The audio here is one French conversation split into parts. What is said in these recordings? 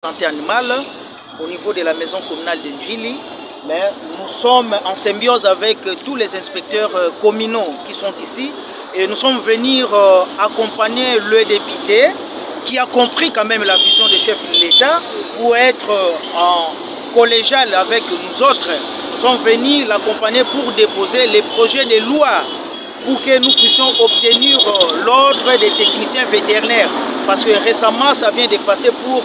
santé animale au niveau de la maison communale de Njili. Mais nous sommes en symbiose avec tous les inspecteurs communaux qui sont ici. Et nous sommes venus accompagner le député qui a compris quand même la vision des chefs de l'État pour être en collégial avec nous autres. Nous sommes venus l'accompagner pour déposer les projets de loi pour que nous puissions obtenir l'ordre des techniciens vétérinaires. Parce que récemment, ça vient de passer pour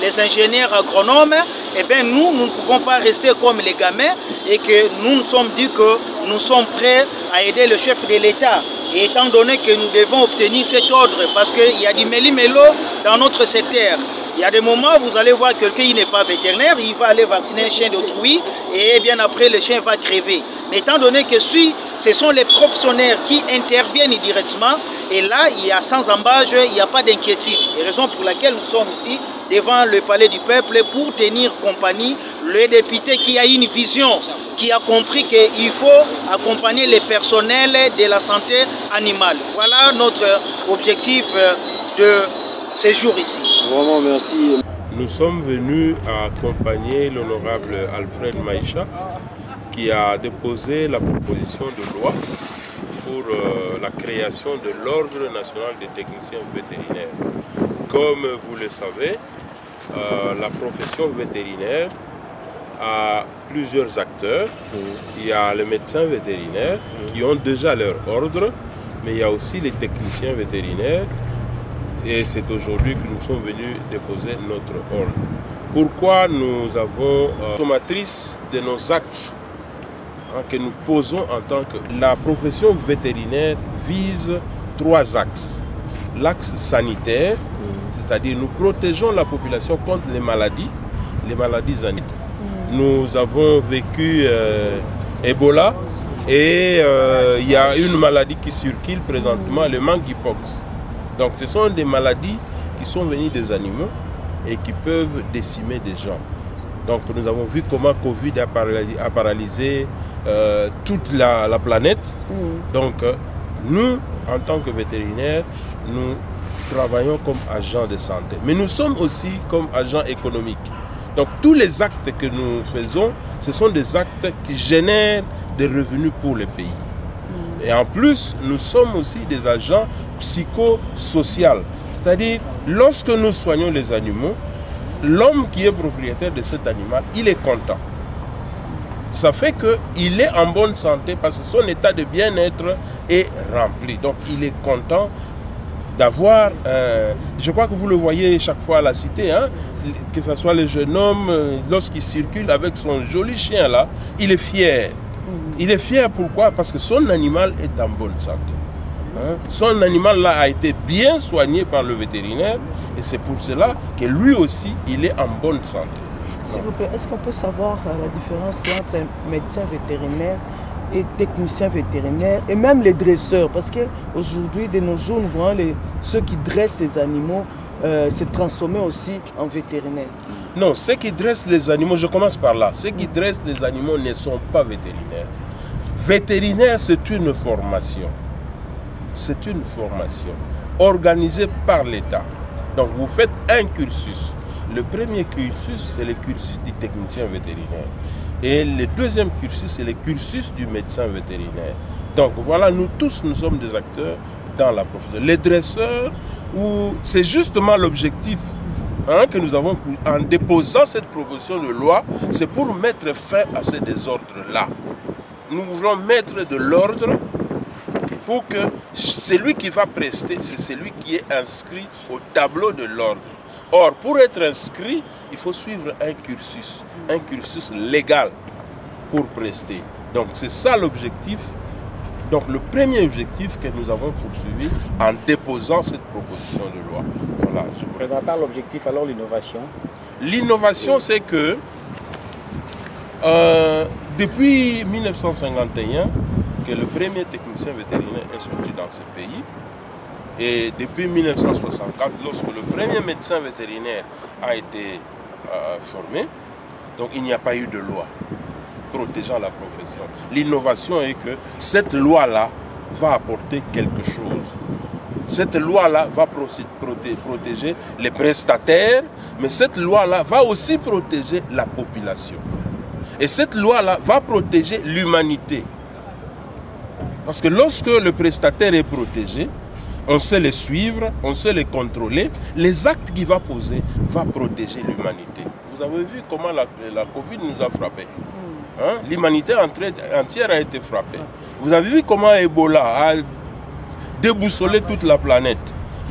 les ingénieurs agronomes. Eh bien, nous ne pouvons pas rester comme les gamins et que nous nous sommes dit que nous sommes prêts à aider le chef de l'État. Et étant donné que nous devons obtenir cet ordre, parce qu'il y a du méli-mélo dans notre secteur. Il y a des moments où vous allez voir quelqu'un qui n'est pas vétérinaire, il va aller vacciner un chien d'autrui et bien après le chien va crever. Mais étant donné que ce sont les professionnels qui interviennent directement, et là, il y a sans embâche, il n'y a pas d'inquiétude. Et raison pour laquelle nous sommes ici devant le palais du peuple pour tenir compagnie le député qui a une vision, qui a compris qu'il faut accompagner les personnels de la santé animale. Voilà notre objectif de ce jour ici. Vraiment, merci. Nous sommes venus accompagner l'honorable Alfred Maïcha qui a déposé la proposition de loi pour la création de l'Ordre national des techniciens vétérinaires. Comme vous le savez, la profession vétérinaire a plusieurs acteurs. Il y a les médecins vétérinaires qui ont déjà leur ordre, mais il y a aussi les techniciens vétérinaires. Et c'est aujourd'hui que nous sommes venus déposer notre ordre. Pourquoi nous avons sommatrice de nos actes que nous posons en tant que... La profession vétérinaire vise 3 axes. L'axe sanitaire, c'est-à-dire nous protégeons la population contre les maladies sanitaires. Nous avons vécu Ebola et il y a une maladie qui circule présentement, le monkeypox. Donc ce sont des maladies qui sont venues des animaux et qui peuvent décimer des gens. Donc nous avons vu comment Covid a paralysé toute la planète. Donc nous, en tant que vétérinaires, nous travaillons comme agents de santé. Mais nous sommes aussi comme agents économiques. Donc tous les actes que nous faisons, ce sont des actes qui génèrent des revenus pour le pays. Et en plus, nous sommes aussi des agents psychosociaux. C'est-à-dire, lorsque nous soignons les animaux, l'homme qui est propriétaire de cet animal, il est content. Ça fait qu'il est en bonne santé parce que son état de bien-être est rempli. Donc il est content d'avoir, je crois que vous le voyez chaque fois à la cité, hein, que ce soit le jeune homme, lorsqu'il circule avec son joli chien là, il est fier. Il est fier pourquoi? Parce que son animal est en bonne santé. Son animal là a été bien soigné par le vétérinaire et c'est pour cela que lui aussi il est en bonne santé. S'il vous plaît, est-ce qu'on peut savoir la différence qu'il y a entre un médecin vétérinaire et technicien vétérinaire et même les dresseurs? Parce qu'aujourd'hui, de nos jours, nous voyons ceux qui dressent les animaux se transformer aussi en vétérinaires. Non, ceux qui dressent les animaux, je commence par là, ceux qui dressent les animaux ne sont pas vétérinaires. Vétérinaire, c'est une formation. C'est une formation organisée par l'État. Donc vous faites un cursus. Le premier cursus, c'est le cursus du technicien vétérinaire. Et le deuxième cursus, c'est le cursus du médecin vétérinaire. Donc voilà, nous tous, nous sommes des acteurs dans la profession. Les dresseurs, c'est justement l'objectif que nous avons en déposant cette proposition de loi, c'est pour mettre fin à ces désordres-là. Nous voulons mettre de l'ordre pour que celui qui va prester, c'est celui qui est inscrit au tableau de l'ordre. Or, pour être inscrit, il faut suivre un cursus légal pour prester. Donc, c'est ça l'objectif. Donc, le premier objectif que nous avons poursuivi en déposant cette proposition de loi. Voilà. Présentant l'objectif, alors l'innovation. L'innovation, c'est que depuis 1951, que le premier technicien vétérinaire est sorti dans ce pays. Et depuis 1964, lorsque le premier médecin vétérinaire a été formé, donc il n'y a pas eu de loi protégeant la profession. L'innovation est que cette loi-là va apporter quelque chose. Cette loi-là va protéger les prestataires, mais cette loi-là va aussi protéger la population. Et cette loi-là va protéger l'humanité. Parce que lorsque le prestataire est protégé, on sait les suivre, on sait les contrôler. Les actes qu'il va poser vont protéger l'humanité. Vous avez vu comment la Covid nous a frappés. Hein? L'humanité entière a été frappée. Vous avez vu comment Ebola a déboussolé toute la planète.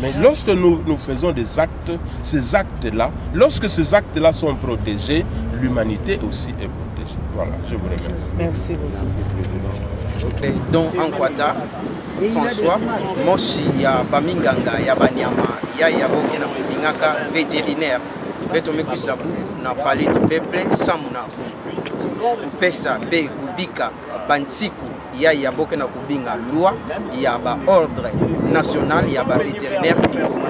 Mais lorsque nous faisons des actes, ces actes-là, lorsque ces actes-là sont protégés, l'humanité aussi est protégée. Voilà, je vous remercie. Merci beaucoup. Donc, Ankwata, François, Moshi, ya Baminganga, ya Banyama, ya Yaboke na Kubingaka, vétérinaire. Beto Mekusa Boubou, na parlé du peuple, Samuna, Pesa, Be, Kubika, Bantiku, ya Yaboke na Kubinga, loi, ya ba ordre national, ya ba vétérinaire du Congo.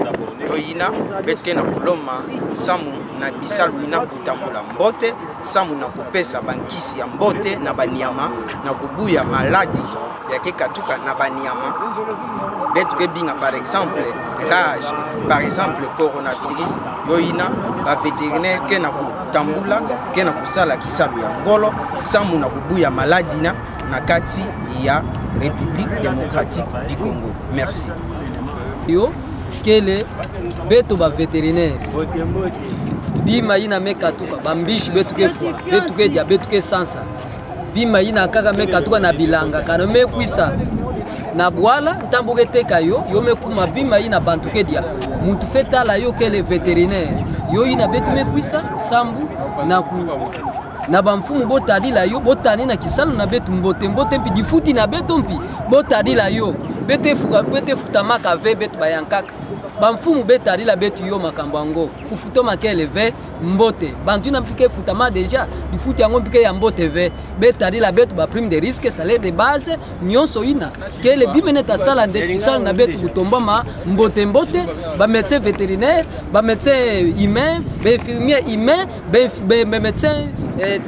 Yoina, Betke na Koloma, Samu, na Bisaluina Kutamula Mbote, Samu na Kupesa, Bankisi ya Mbote, na Banyama, na Kubuya Maladi. Yake katuka na banyama betuke binga par exemple rage par exemple coronavirus yoina ba vétérinaire ke na kutambula ke na kusala kisabu ya ngolo samu na kubuya maladi na kati ya République démocratique du Congo. Merci. Yo kele beto ba vétérinaire bima ina mekatuka bambishi betuke fwa betuke dia betuke sansa bima ina kaka mekatuka na bilanga kana mekwisa na bwala ntambuke teka yo mekuma bima ina bantuke dia mutu fetala yo kele vétérinaire yo ina betu mekwisa sambu na bamfumu botadila yo botani na kisalo na betu mbote mpi difuti na betu mpi botadila yo bete futamaka ve betu bayankaka bamfumu betadila betu yo makambango kufutoma kele ve mbote bantu na mpike futama deja difuti yango mpike ya mbote ve betadila betu ba prime de risque salaire de base nyonso ina kele bimeneta sala de kisala na betu kutomba mbote ba médecin vétérinaire ba médecin humain ba infirmier humain ba médecin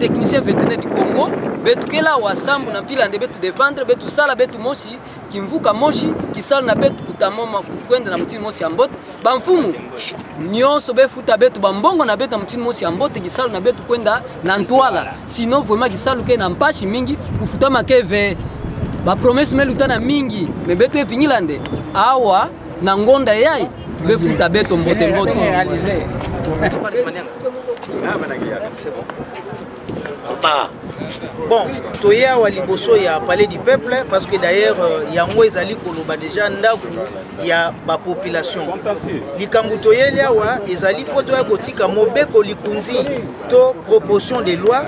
technicien vétérinaire du Congo betu kela wasambu na pila nde betu défendre betu sala betu moshi kimvuka moshi kisala na betu kutamoma kwenda na mtini moshi ambote bamfumu nyonso befuta betu bambongo na betu na mtini moshi ambote kisala na betu kwenda na ntwala sinon vraiment kisala ke na mpashi mingi kufutama keve ba promesse melutana mingi me betu evinyilande awa na ngonda yai befuta betu mbote c'est bon. Bon, toya wa liboso ya palais du peuple parce que d'ailleurs yango ezali koloba déjà ndaku ya ba population. Likambu toyelia wa ezali poto ya kotika mobeko likunzi to proposition de loi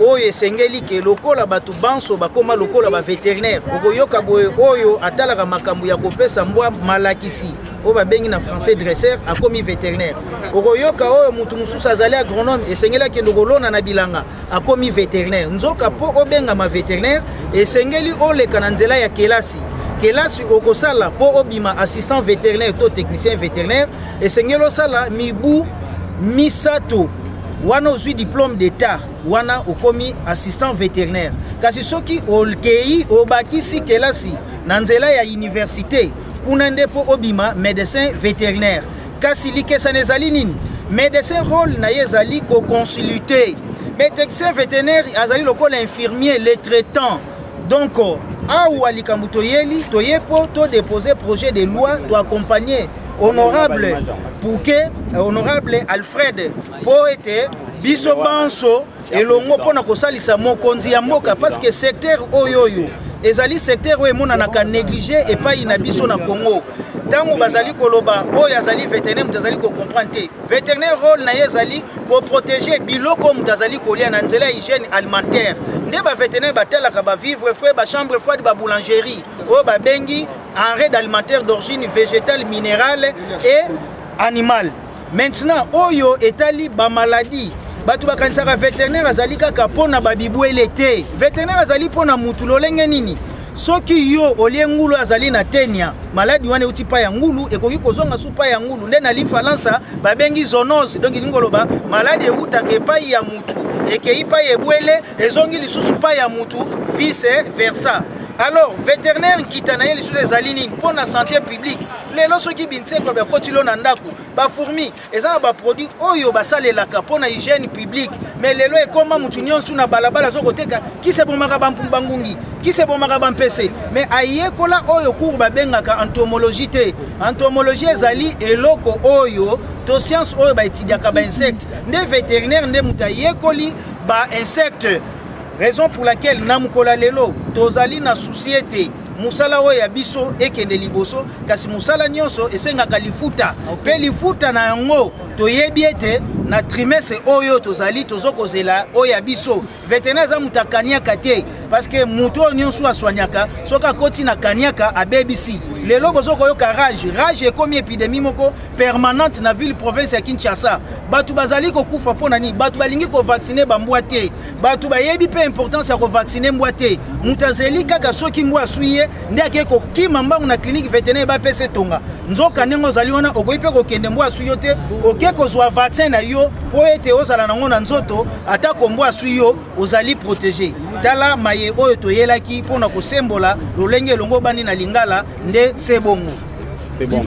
oyo esengeli ke lokola batu banso bakoma lokola ba vétérinaire okoyoka boye oyo atalaka makambu ya kopesa mbwa malakisi oyo babengi na français dresseur akomi vétérinaire okoyoka oyo mutu mususu azali agronome esengeli akende kolona na bilanga akomi vétérinaire nzoka po obenga ma vétérinaire esengeli oleka na nzela ya kelasi okosala po obima assistant vétérinaire to technicien vétérinaire esengeli osala mibu misato wana ozwi diplôme d'état wana okomi assistant vétérinaire kasi soki olkei obakisi kelasi na nzela ya université kuna ndepo obima médecin vétérinaire kasi likesa nezali nini médecin rôle na yezali ko consulter mais technicien vétérinaire azali lokola infirmier le traitant donc awa likambu toyeli toyepo to déposer projet de loi to accompagner honorable Pouke, honorable Alfred Poete, biso banso elongo pona kosalisa mokonzi ya mboka parce que secteur oyoyo ezali secteur oyo emonanaka négligé epai na biso na Congo. Tango bazali koloba oyo azali vétérinaire mutazali ko comprendre vétérinaire rôle na yezali ko protéger biloko mutazali kolia na nzela hygiène alimentaire nde ba vétérinaire batelaka ba vivre frais ba chambre froide ba boulangerie oyo ba bengi enrade alimentaire d'origine végétale minérale et animale. Maintenant oyo etali ba maladie batu bakanisaka vétérinaire azali kaka pona babibwele te vétérinaire azali pona mutu lolenge nini soki yo olie ngulu azali na tenia maladi wane uti pa ya ngulu ekoki kozonga su pa ya ngulu nde na lifalansa babengi zoonose donc ngoloba maladi euta ke pa ya mutu ekei pa ebwele ezongi lisusu pa ya mutu vice versa. Alors vétérinaire nkita na ye lisusu ezali nini pona santé publique lelo soki bintseko ba kotilo na ndaku ba fourmi eza ba produit oyo basalelaka pona hygiène publique mais lelo ekoma mutu nyonso na balabala zokoteka ki se bomaka bangungi ki se bomaka bampese mais ayekola oyo cours babengaka entomologie te entomologie ezali eloko oyo to science oyo ba étudiaka ba insecte nde vétérinaire nde muta yekoli ba insecte raison pour laquelle namukola lelo tozali na société musala oyo ya biso ekende liboso kasi musala nyonso esengaka lifuta pe lifuta na yango toyebi ete na trimestre oyo tozali tozokozela oyo ya biso vétérinaire za mutakaniaka te parce que mutu oyo nyonso aswanyaka soka koti na kaniaka abebisi lelo bozokoyoka rage ekomi épidémie moko permanente na ville province ya Kinshasa batu bazali kokufa mpona nini batu balingi kovaccine bambwa te batu bayebi pe importance ya kovaccine mbwa te mutu azeli kaka soki mbwa aswi nde ake kokima mbangu na clinique vétérinaire bapesa tonga nzoka ndenge ozali wana okoki mpe kokende mbwa aswi yo te oke kozwa vaccin na yo mpo ete ozala nango na nzoto atako mbwa aswi yo ozali protégé tala maye oyo toyelaki mpona kosembola lolenge elongo bani na lingala nde sebongo. C'est bon.